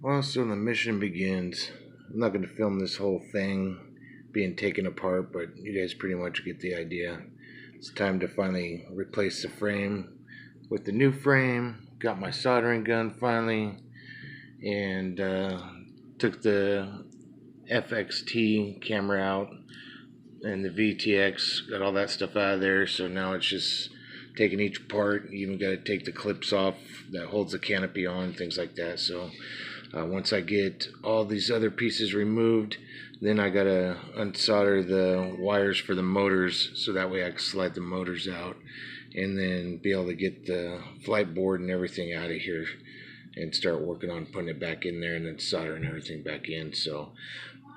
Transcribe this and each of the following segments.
Well, so the mission begins. I'm not going to film this whole thing being taken apart, but you guys pretty much get the idea. It's time to finally replace the frame with the new frame. Got my soldering gun finally, and took the FXT camera out and the VTX. Got all that stuff out of there, so now it's just taking each part. You even got to take the clips off that holds the canopy on, things like that. So once I get all these other pieces removed, then I gotta unsolder the wires for the motors, so that way I can slide the motors out and then be able to get the flight board and everything out of here and start working on putting it back in there and then soldering everything back in. So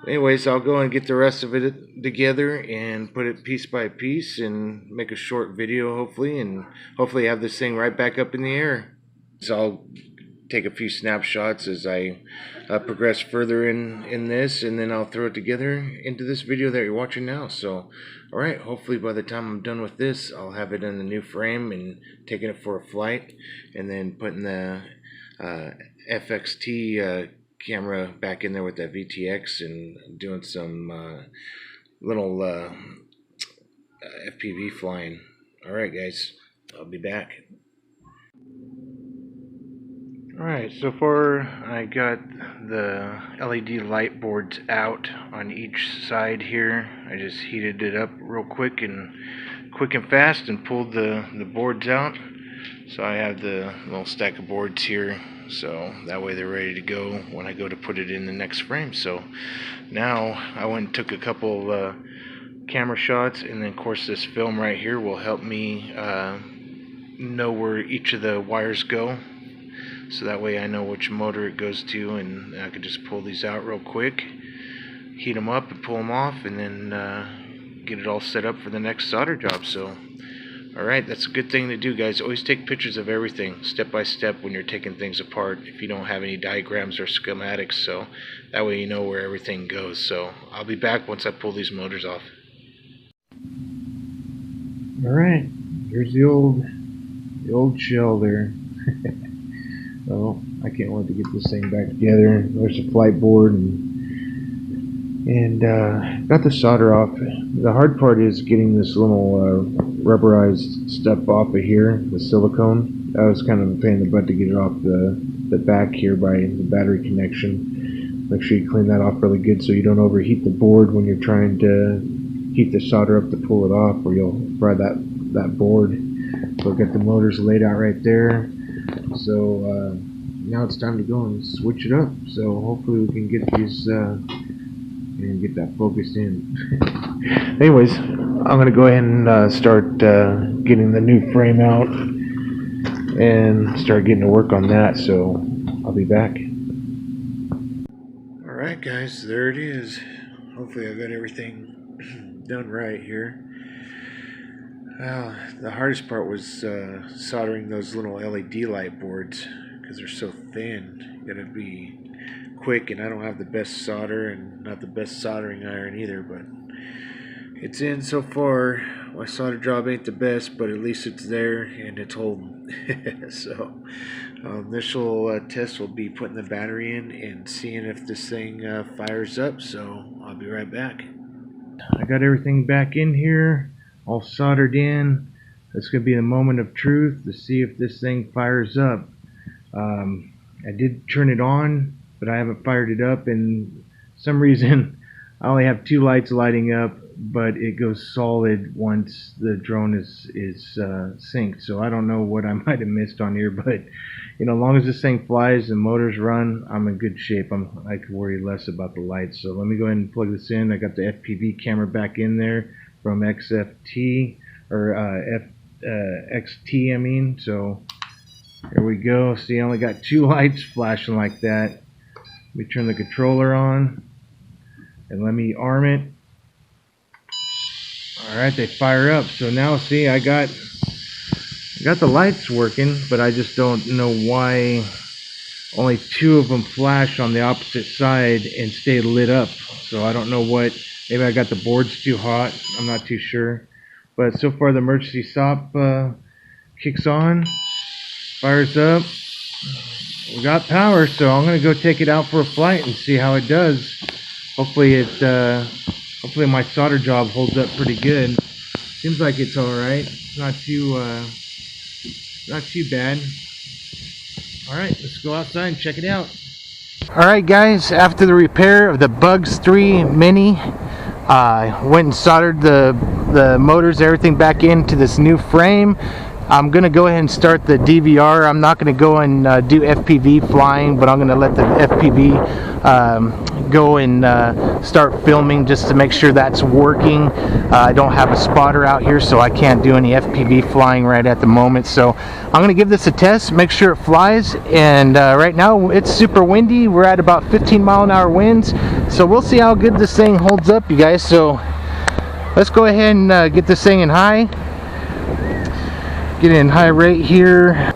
anyways, I'll go and get the rest of it together and put it piece by piece and make a short video hopefully, and hopefully have this thing right back up in the air. So I'll take a few snapshots as I progress further in this, and then I'll throw it together into this video that you're watching now. So alright, hopefully by the time I'm done with this, I'll have it in the new frame and taking it for a flight, and then putting the FXT camera back in there with that VTX and doing some little FPV flying. Alright guys, I'll be back. Alright, so far I got the LED light boards out on each side here. I just heated it up real quick and fast and pulled the boards out. So I have the little stack of boards here, so that way they're ready to go when I go to put it in the next frame. So now I went and took a couple of camera shots, and then of course this film right here will help me know where each of the wires go. So that way I know which motor it goes to, and I can just pull these out real quick, heat them up and pull them off, and then get it all set up for the next solder job. So alright, that's a good thing to do, guys. Always take pictures of everything step by step when you're taking things apart, if you don't have any diagrams or schematics, so that way you know where everything goes. So I'll be back once I pull these motors off. Alright, here's the old shell there. So I can't wait to get this thing back together. There's the flight board and got the solder off. The hard part is getting this little rubberized stuff off of here, the silicone. That was kind of a pain in the butt to get it off the back here by the battery connection. Make sure you clean that off really good so you don't overheat the board when you're trying to heat the solder up to pull it off, or you'll fry that board. So I've got the motors laid out right there. So now it's time to go and switch it up. So hopefully we can get these and get that focused in. Anyways, I'm gonna go ahead and start getting the new frame out and start getting to work on that. So I'll be back. Alright guys, there it is. Hopefully I got everything done right here. Well, the hardest part was soldering those little LED light boards because they're so thin. You gotta be quick, and I don't have the best solder and not the best soldering iron either, but it's in so far. My solder job ain't the best, but at least it's there and it's holding. So initial test will be putting the battery in and seeing if this thing fires up. So I'll be right back. I got everything back in here, all soldered in. It's going to be the moment of truth to see if this thing fires up. I did turn it on, but I haven't fired it up, and for some reason I only have 2 lights lighting up, but it goes solid once the drone is synced. So I don't know what I might have missed on here, but you know, as long as this thing flies and motors run, I'm in good shape. I could worry less about the lights. So let me go ahead and plug this in. I got the FPV camera back in there from XFT or XT, I mean. So here we go. See, I only got 2 lights flashing like that. Let me turn the controller on and let me arm it. Alright, they fire up. So now see, I got the lights working, but I just don't know why only 2 of them flash on the opposite side and stay lit up. So I don't know what, maybe I got the boards too hot, I'm not too sure. But so far the emergency stop kicks on, fires up, we got power, so I'm gonna go take it out for a flight and see how it does. Hopefully hopefully my solder job holds up pretty good. Seems like it's all right. Not too bad. All right, let's go outside and check it out. All right, guys. After the repair of the Bugs 3 Mini, went and soldered the motors, everything back into this new frame. I'm gonna go ahead and start the DVR. I'm not gonna go and do FPV flying, but I'm gonna let the FPV go and start filming just to make sure that's working. I don't have a spotter out here, so I can't do any FPV flying right at the moment. So I'm gonna give this a test, make sure it flies. And right now it's super windy. We're at about 15-mile-an-hour winds, so we'll see how good this thing holds up, you guys. So let's go ahead and get this thing in high. Get in high rate here.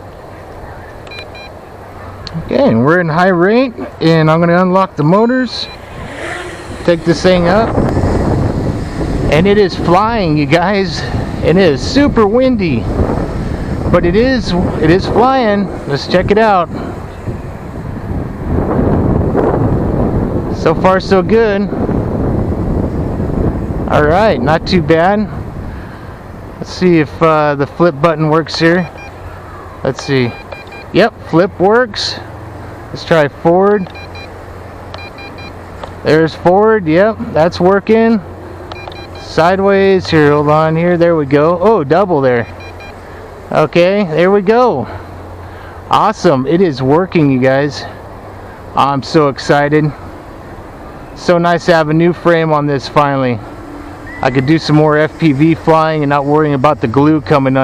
Okay, and we're in high rate, and I'm going to unlock the motors, take this thing up, and it is flying, you guys. It is super windy, but it is flying. Let's check it out. So far so good. All right, not too bad. Let's see if the flip button works here. Let's see. Yep, flip works. Let's try forward. There's forward. Yep, that's working. Sideways here. Hold on here. There we go. Oh, double there. Okay, there we go. Awesome. It is working, you guys. I'm so excited. So nice to have a new frame on this finally. I could do some more FPV flying and not worrying about the glue coming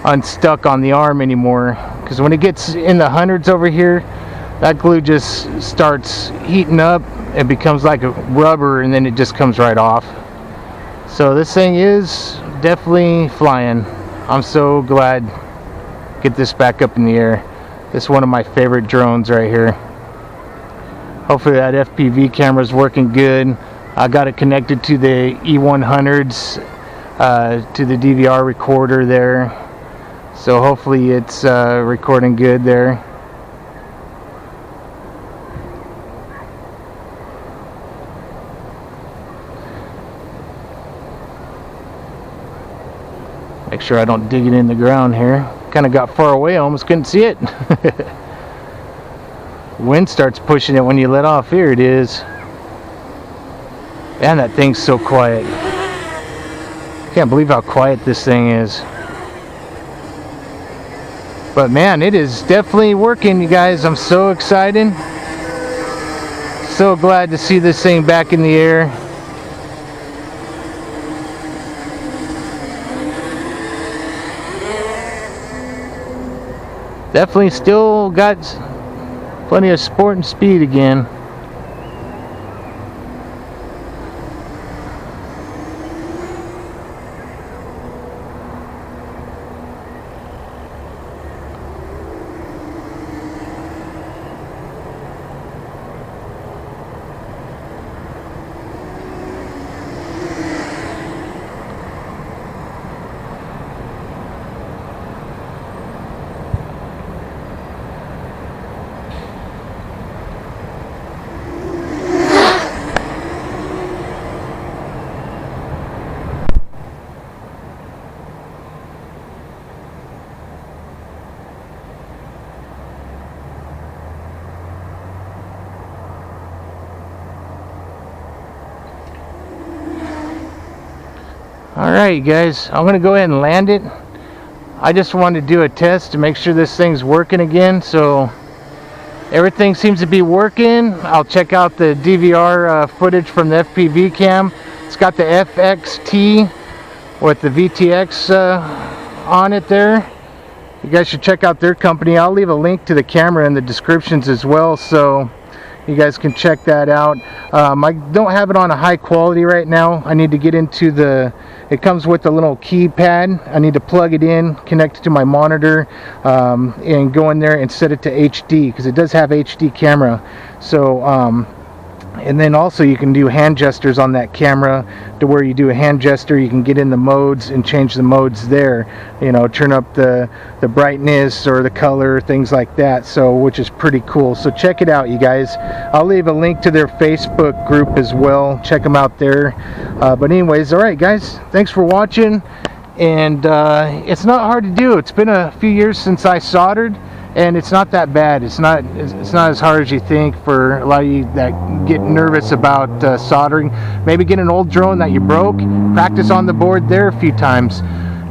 unstuck on the arm anymore. Because when it gets in the hundreds over here, that glue just starts heating up and becomes like a rubber, and then it just comes right off. So this thing is definitely flying. I'm so glad to get this back up in the air. This is one of my favorite drones right here. Hopefully that FPV camera is working good. I got it connected to the E100s, to the DVR recorder there. So hopefully it's recording good there. Make sure I don't dig it in the ground here. Kind of got far away, I almost couldn't see it. Wind starts pushing it when you let off. Here it is. Man, that thing's so quiet. Can't believe how quiet this thing is. But man, it is definitely working, you guys. I'm so excited. So glad to see this thing back in the air. Definitely still got plenty of sport and speed again. Alright guys, I'm going to go ahead and land it. I just wanted to do a test to make sure this thing's working again. So everything seems to be working. I'll check out the DVR footage from the FPV cam. It's got the FXT with the VTX on it there. You guys should check out their company. I'll leave a link to the camera in the descriptions as well, so you guys can check that out. I don't have it on a high quality right now. I need to get into it comes with a little keypad. I need to plug it in, connect it to my monitor, and go in there and set it to HD, because it does have HD camera. So And then also you can do hand gestures on that camera, to where you do a hand gesture, you can get in the modes and change the modes there, you know, turn up the brightness or the color, things like that, so which is pretty cool. So check it out, you guys. I'll leave a link to their Facebook group as well, check them out there. But anyways, all right guys, thanks for watching. And it's not hard to do. It's been a few years since I soldered, and it's not that bad. It's not as hard as you think. For a lot of you that get nervous about soldering, maybe get an old drone that you broke, practice on the board there a few times,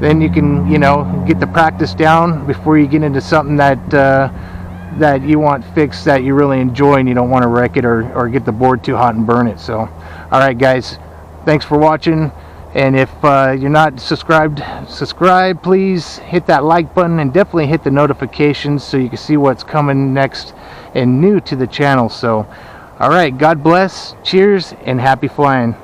then you can, you know, get the practice down before you get into something that that you want fixed, that you really enjoy, and you don't want to wreck it or get the board too hot and burn it. So all right guys, thanks for watching. And if you're not subscribed, subscribe, please. Hit that like button and definitely hit the notifications so you can see what's coming next and new to the channel. So, all right, God bless, cheers, and happy flying.